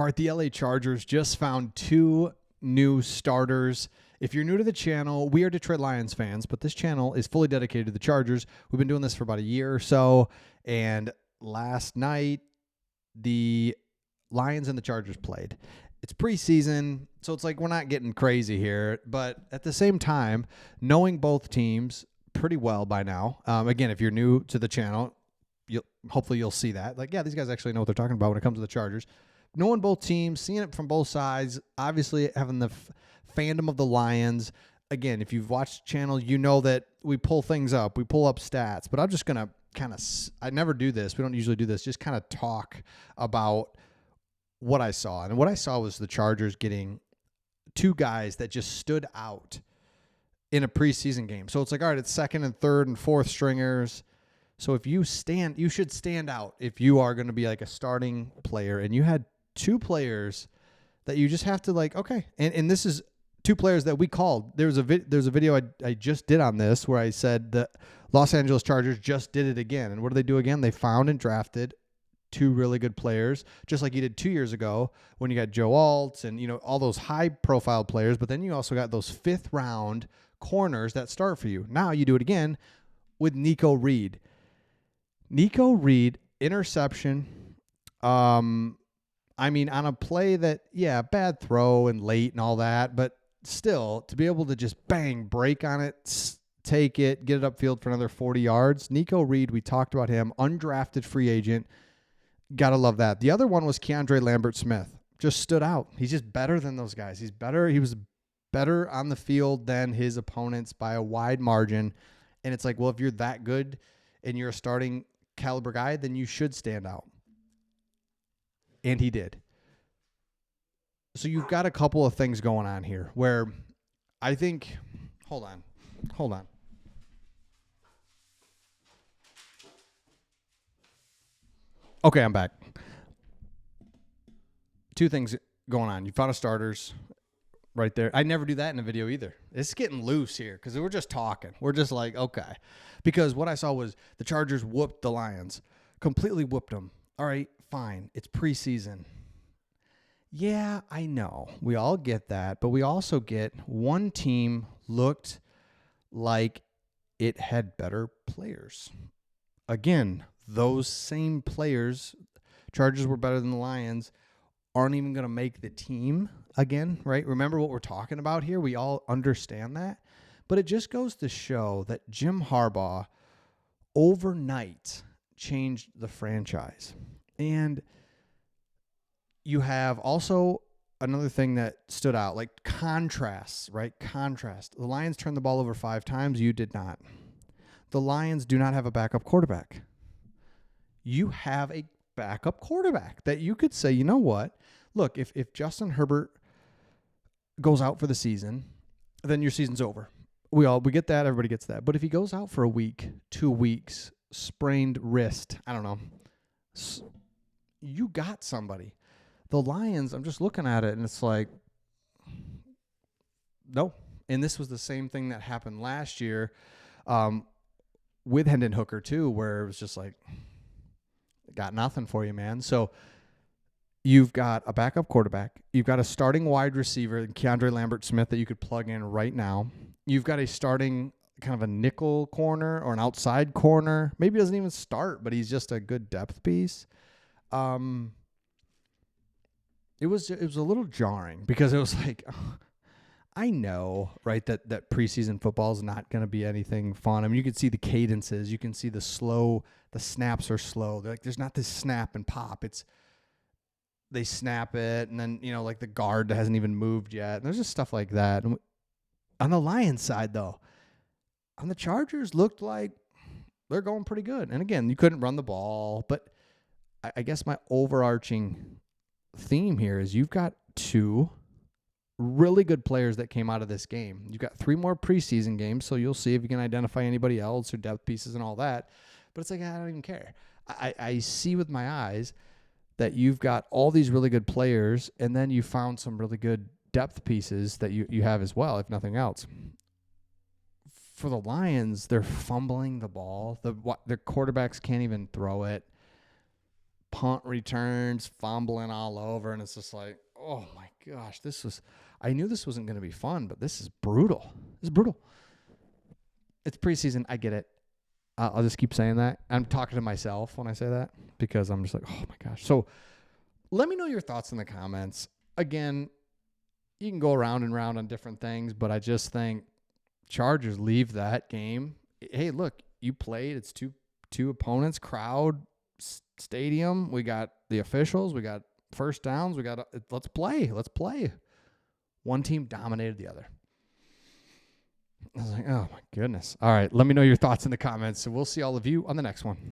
All right, the LA Chargers just found 2 new starters. If you're new to the channel, we are Detroit Lions fans, but this channel is fully dedicated to the Chargers. We've been doing this for about a year or so, and last night, the Lions and the Chargers played. It's preseason, so it's like we're not getting crazy here, but at the same time, knowing both teams pretty well by now, again, if you're new to the channel, hopefully you'll see that. Like, yeah, these guys actually know what they're talking about when it comes to the Chargers. Knowing both teams, seeing it from both sides, obviously having the fandom of the Lions. Again, if you've watched the channel, you know that we pull things up. We pull up stats. But I'm just going to kind of, I never do this. We don't usually do this. Just kind of talk about what I saw. And what I saw was the Chargers getting 2 guys that just stood out in a preseason game. So it's like, all right, it's second and third and fourth stringers. So if you should stand out if you are going to be like a starting player. And you had 2 players that you just have to like, okay. And this is 2 players that we called. There's a video I just did on this where I said the Los Angeles Chargers just did it again. And what did they do again? They found and drafted 2 really good players, just like you did 2 years ago when you got Joe Alt and, all those high profile players. But then you also got those 5th round corners that start for you. Now you do it again with Nico Reed. Nico Reed, interception. On a play that, bad throw and late and all that, but still to be able to just break on it, take it, get it upfield for another 40 yards. Nico Reed, we talked about him, undrafted free agent. Gotta love that. The other one was Keandre Lambert Smith. Just stood out. He's just better than those guys. He's better. He was better on the field than his opponents by a wide margin. And it's like, well, if you're that good and you're a starting caliber guy, then you should stand out. And he did. So you've got a couple of things going on here where I think, hold on. Okay, I'm back. 2 things going on. You found a starters right there. I never do that in a video either. It's getting loose here because we're just talking. We're just like, okay. Because what I saw was the Chargers whooped the Lions. Completely whooped them. All right, fine. It's preseason. Yeah, I know. We all get that. But we also get one team looked like it had better players. Again, those same players, Chargers were better than the Lions, aren't even going to make the team again, right? Remember what we're talking about here? We all understand that. But it just goes to show that Jim Harbaugh overnight changed the franchise. And you have also another thing that stood out, like contrasts, right? Contrast. The Lions turned the ball over 5 times. You did not. The Lions do not have a backup quarterback. You have a backup quarterback that you could say, you know what? Look, if Justin Herbert goes out for the season, then your season's over. We get that. Everybody gets that. But if he goes out for a week, 2 weeks, sprained wrist, I don't know, you got somebody. The Lions, I'm just looking at it, and it's like, no. And this was the same thing that happened last year with Hendon Hooker, too, where it was just like, got nothing for you, man. So you've got a backup quarterback. You've got a starting wide receiver, Keandre Lambert Smith, that you could plug in right now. You've got a starting kind of a nickel corner or an outside corner. Maybe he doesn't even start, but he's just a good depth piece. It was a little jarring because it was like, I know, right, that preseason football is not going to be anything fun. I mean, you can see the cadences. You can see the snaps are slow. There's not this snap and pop. They snap it, and then, like the guard hasn't even moved yet. And there's just stuff like that. And on the Lions side, though, on the Chargers, looked like they're going pretty good. And again, you couldn't run the ball. But I guess my overarching theme here is you've got 2 really good players that came out of this game. You've got 3 more preseason games, so you'll see if you can identify anybody else or depth pieces and all that. But it's like, I don't even care. I see with my eyes that you've got all these really good players, and then you found some really good depth pieces that you have as well, if nothing else. For the Lions, they're fumbling the ball. Their quarterbacks can't even throw it. punt returns, fumbling all over, and it's just like, oh my gosh, I knew this wasn't going to be fun, but this is brutal. This is brutal. It's preseason. I get it. I'll just keep saying that. I'm talking to myself when I say that because I'm just like, oh my gosh. So let me know your thoughts in the comments. Again, you can go around and round on different things, but I just think Chargers leave that game. Hey, look, you played. It's two opponents, crowd, stadium. We got the officials. We got first downs. Let's play. Let's play. One team dominated the other. I was like, oh my goodness. All right. Let me know your thoughts in the comments. So we'll see all of you on the next one.